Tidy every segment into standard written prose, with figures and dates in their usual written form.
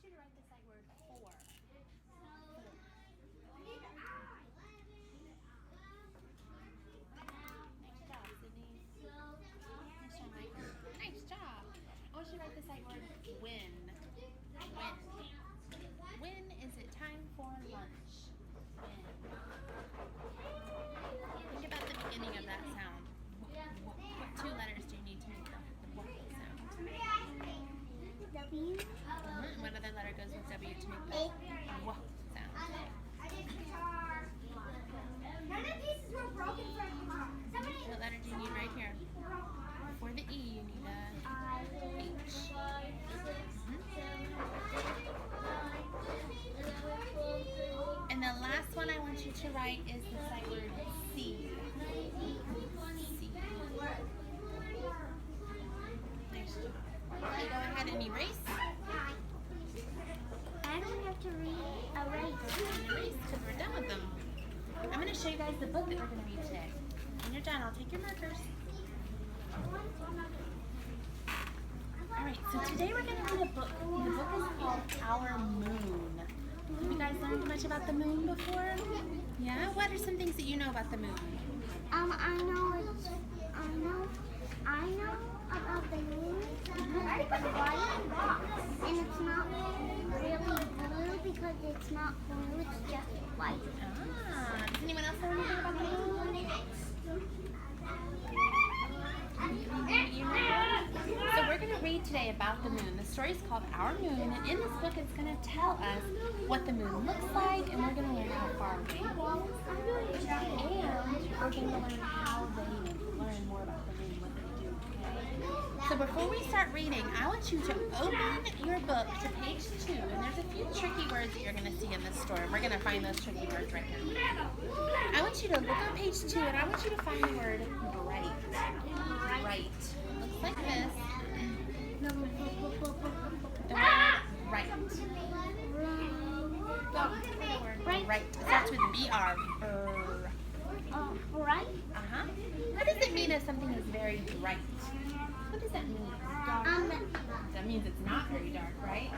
you to write the sight word for. Nice job, Sydney. Nice job, Michael. Nice job. I want you to write the sight word when. When. When is it time for lunch? When. Think about the beginning of that sound. What two letters do you need to make the what sound? W. And what other letter goes with W to make the what sound? None of these were broken for somebody. What letter do you need right here? For the E, you need a H. And the last one I want you to write is the sight word C. C. Nice job. Okay, go ahead and erase. I don't have to Erase because we're done with them. I'm going to show you guys the book that we're going to read today. When you're done, I'll take your markers. Alright, so today we're going to read a book. The book is called Our Moon. Have you guys learned much about the moon before? Yeah? What are some things that you know about the moon? I know about the moon because it's white and it's not really blue because it's not blue, it's just white. Ah, does anyone else know anything about the moon? So we're going to read today about the moon. The story is called Our Moon, and in this book it's going to tell us what the moon looks like, and we're going to learn how far away it is, and we're going to learn how they learn more about the moon, what they do, okay? So before we start reading, I want you to open your book to page 2, and there's a few tricky words that you're going to see in this story. We're going to find those tricky words right here. I want you to look on page 2, and I want you to find the word bright. Bright. Looks like this. The word right. Right. It starts with B-R. Bright? Uh-huh. What does it mean if something is very bright? What does that mean? That means it's not very dark, right?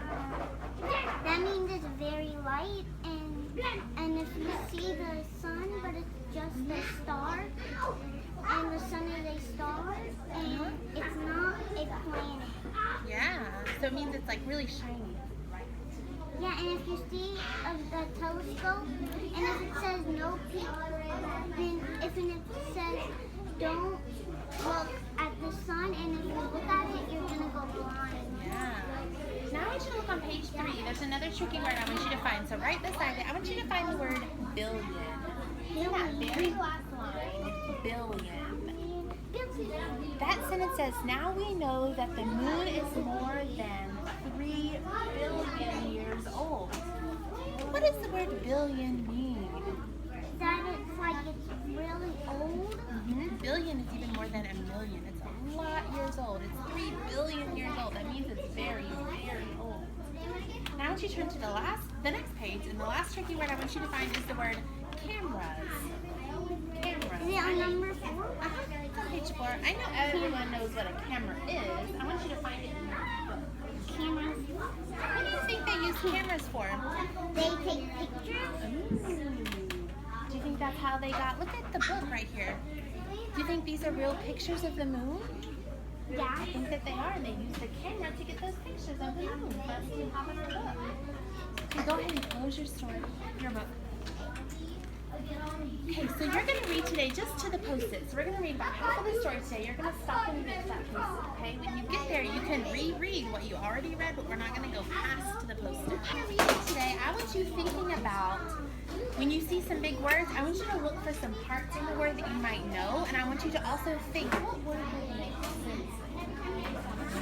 That means it's very light, and if you see the sun, but it's just a star, and the sun is a star, and it's not a planet. Yeah. So it means it's like really shiny. Yeah, and if you see the telescope, and if it says no peak, then if it says don't look at the sun, and if you look at it, you're gonna go blind. Yeah. Now I want you to look on page 3. There's another tricky word I want you to find. So right beside it, I want you to find the word billion. In that very last line, billion. That sentence says, now we know that the moon is more than 3 billion years old. What does the word billion mean? That it's like it's really old. Billion is even more than a million. It's a lot years old. It's 3 billion years old. That means it's very, very old. Now I want you to turn to the next page, and the last tricky word I want you to find is the word cameras. Cameras. Is it on number 4? It's on page 4. I know everyone knows what a camera is. I want you to find it in your book. Cameras. What do you think they use cameras for? They take pictures. Do you think that's how they got? Look at the book right here. Do you think these are real pictures of the moon? Yeah. I think that they are. They use the camera to get those pictures of the moon. That's what we have in our book. Okay, go ahead and close your book. Okay, so you're going to read today just to the post-it. So we're going to read about half of the story today. You're going to stop when you get to that post-it, okay? When you get there, you can reread what you already read, but we're not going to go past the post-it. When you're reading today, I want you thinking about, when you see some big words, I want you to look for some parts in the word that you might know, and I want you to also think, what word would make sense?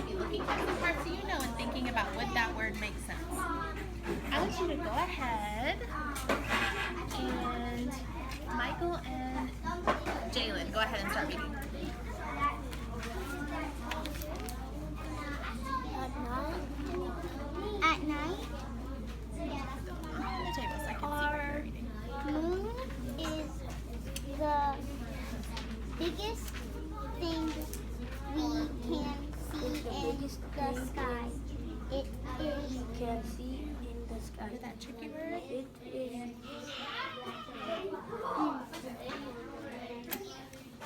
You're looking at the parts that you know and thinking about would that word make sense. I want you to go ahead and Michael and Jalen, go ahead and start reading. At night, On the table so I can see what you're reading. moon is the biggest thing we can see in the sky. It is Can see What is that tricky word? It is.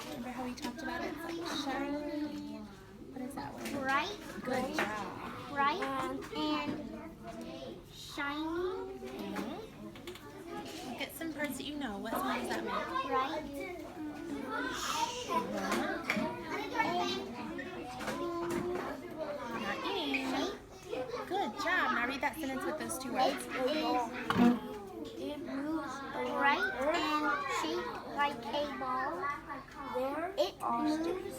Remember how we talked about it? It's like shiny. What is that word? Bright. Good job. Bright and shiny. Look at some parts that you know. What sound does that make? Bright. Not in. Good job. Now read that sentence with those two words. It moves bright and shaped like a ball. It moves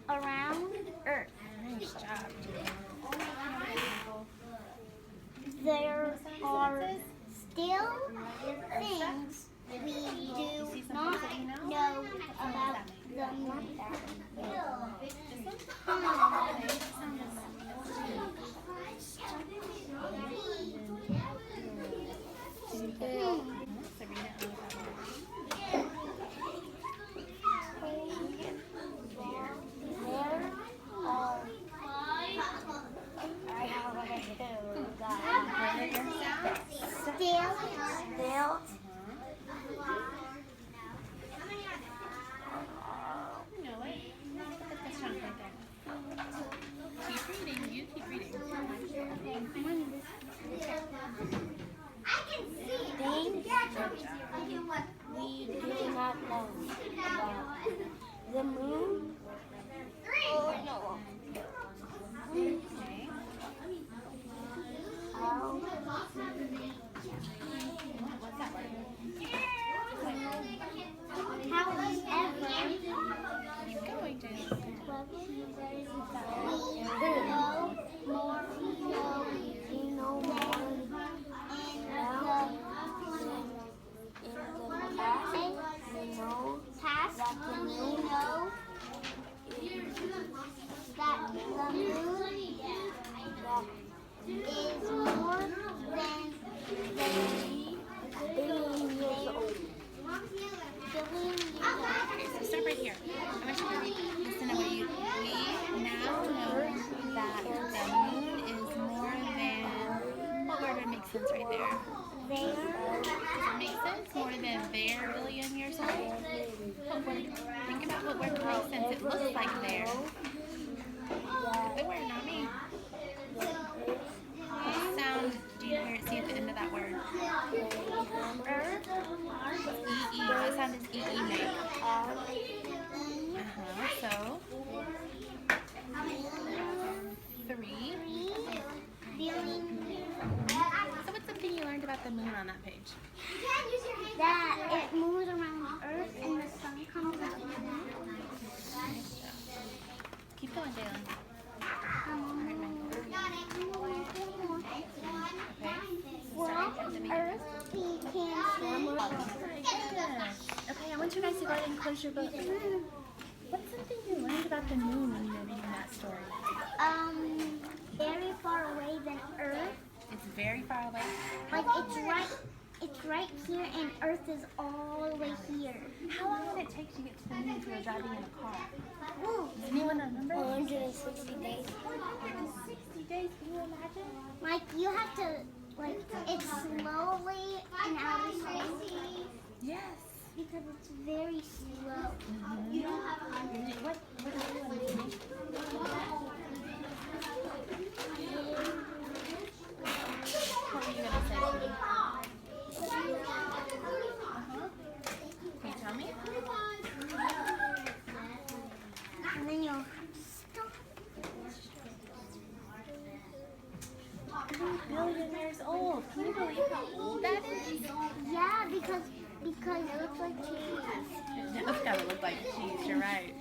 around Earth. Nice job. There are still things we do not know about the moon. So read it on the bottom. Still. You know it. Look at this chunk right there. Keep reading. You keep reading. Things we do not know about the moon. Oh no. Okay. How What's that word? However, Keep going, Jason. we know more now in the past. that the moon is more than Billion years old. Okay, so stop right here. I want you to listen to what we now know that the moon is more than, what word would make sense right there? Does it make sense? More than their billion years old? What word? Think about what word would make sense. It looks like there. The word, not me. What sound do you hear? See at the end of that word? Earth. E-E. What sound does E-E make? So 3. So what's something you learned about the moon on that page? That it moves around Earth and the sun comes out. Keep going, Jalen. Well, Earth, we can swim. Okay, I want you guys to go ahead and close your book. What's something you learned about the moon when you were reading that story? Very far away than Earth. It's very far away. Like it's right here, and Earth is all the way here. How long did it take to get to the moon if you were driving in a car? Ooh, Does anyone remember? 160 days. 60 days, can you imagine? like you have to, like it's slowly in outer space Yes. because it's very slow. What do you want to do? What were you going to say to me? Can you tell me? And then you'll stop. 3 billion years old. Can you believe how old that is? Yeah, because it looks like cheese. It's gotta look like cheese, you're right.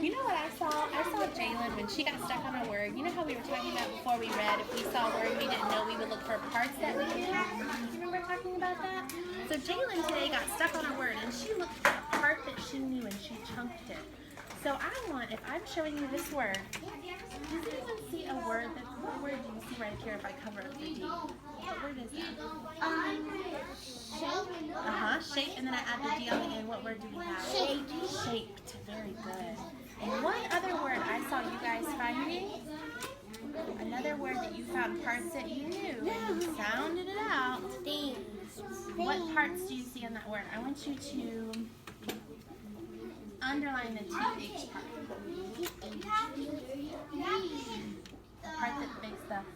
You know what I saw? I saw Jalen when she got stuck on a word. You know how we were talking about before we read, if we saw a word we didn't know, we would look for parts that we knew? You remember talking about that? So Jalen today got stuck on a word and she looked for a part that she knew and she chunked it. So I want, if I'm showing you this word, does anyone see a word? What word do you see right here if I cover up the D? What word is that? Shape. Shape, and then I add the D on the end. What word do we have? Shaped. Shaped. Very good. And one other word I saw you guys finding, another another word that you found parts that you knew and you sounded it out. Things. What parts do you see on that word? I want you to underline the TH part. The part that makes the sound.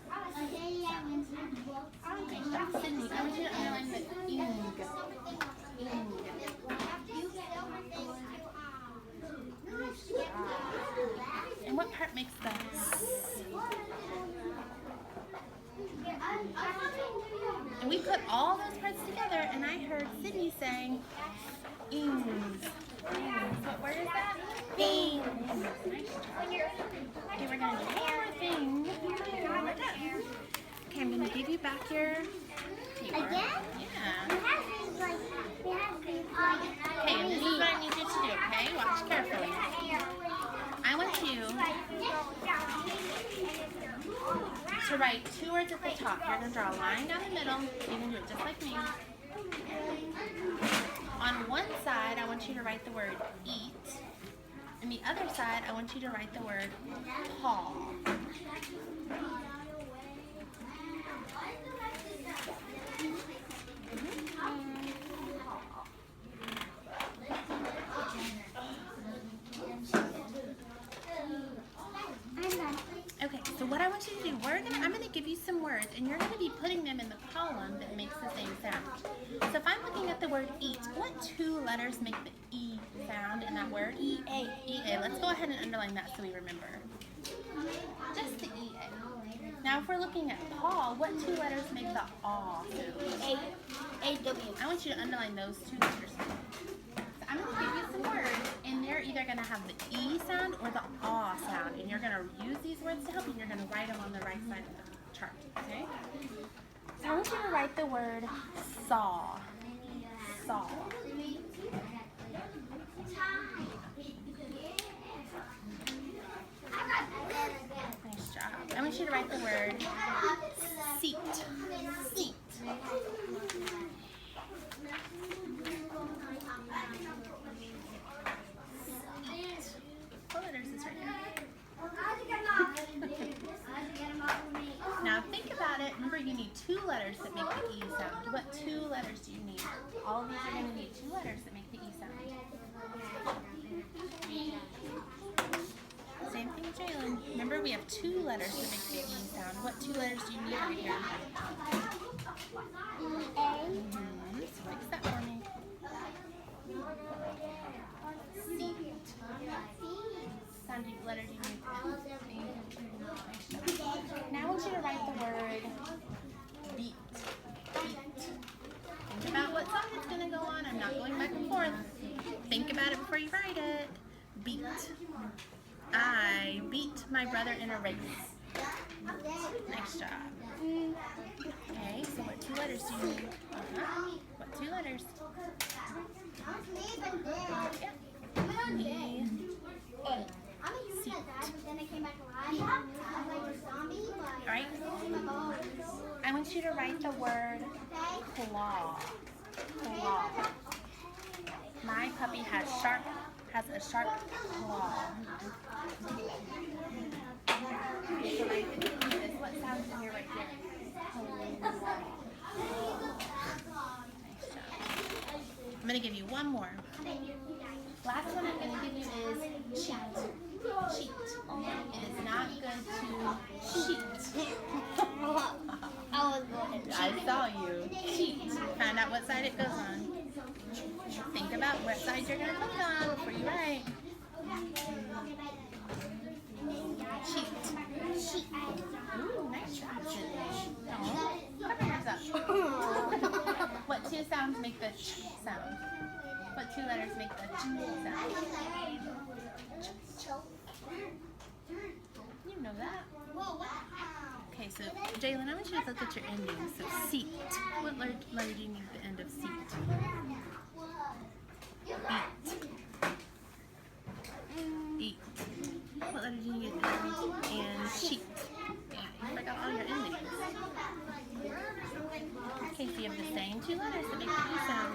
Nice job. Sydney, I want you to underline the ing. Ing. And what part makes the s? And we put all those parts together, and I heard Sydney saying ings. Ings. What word is that? Things. Nice job. Okay, we're gonna do one more thing. One more time. Okay, I'm gonna give you back your paper. Again? Yeah. We have these Okay, and this is what I need you to do, okay? Watch carefully. I want you to write 2 words at the top. You're going to draw a line down the middle. You can do it just like me. On one side, I want you to write the word eat. And the other side, I want you to write the word paw. Okay, so what I want you to do, I'm going to give you some words, and you're going to be putting them in the column that makes the same sound. So if I'm looking at the word eat, what 2 letters make the E sound in that word? E-A. E-A. Let's go ahead and underline that so we remember. Just the E-A. Now if we're looking at paw, what 2 letters make the aw sound? A-W. I want you to underline those 2 letters. So I'm going to give you some words, and they're either going to have the E sound or the aw sound, and you're going to use these words to help you, and you're going to write them on the right side of the chart, okay? So I want you to write the word saw. Saw. Nice job. I want you to write the word seat. Seat. What letters is right here? Now think about it. Remember, you need 2 letters that make the E sound. What 2 letters do you need? All of these are going to need 2 letters that make the E sound. Same thing with Jalen. Remember, we have 2 letters that make the E sound. What 2 letters do you need right here? So fix that for me. C. Sound letter do you need? Now I want you to write the word beat. Beat. Think about what song it's going to go on. I'm not going back and forth. Think about it before you write it. Beat. I beat my brother in a race. Nice job. Okay, so what 2 letters do you need? What 2 letters? Yeah. E. Seat. Alright? I want you to write the word claw. Claw. My puppy has a sharp claw. So what sounds in here right here? Nice job. I'm going to give you one more. Last one I'm going to give you is cheat. Cheat. It is not good to cheat. I saw you. Cheat. Find out what side it goes on. Think about what side you're going to put it on before you write. Cheat. Cheat. Ooh, nice job, Sydney. Oh, cover yours up. What 2 sounds make the ch sound? What 2 letters make the ch sound? You know that. Okay, so Jalen, I want you to look at your endings. So seat. What letter do you need at the end of seat? Eat. Eat. What letter do you need at the end? And sheet. Yeah, you forgot all your endings. Okay, so you have the same 2 letters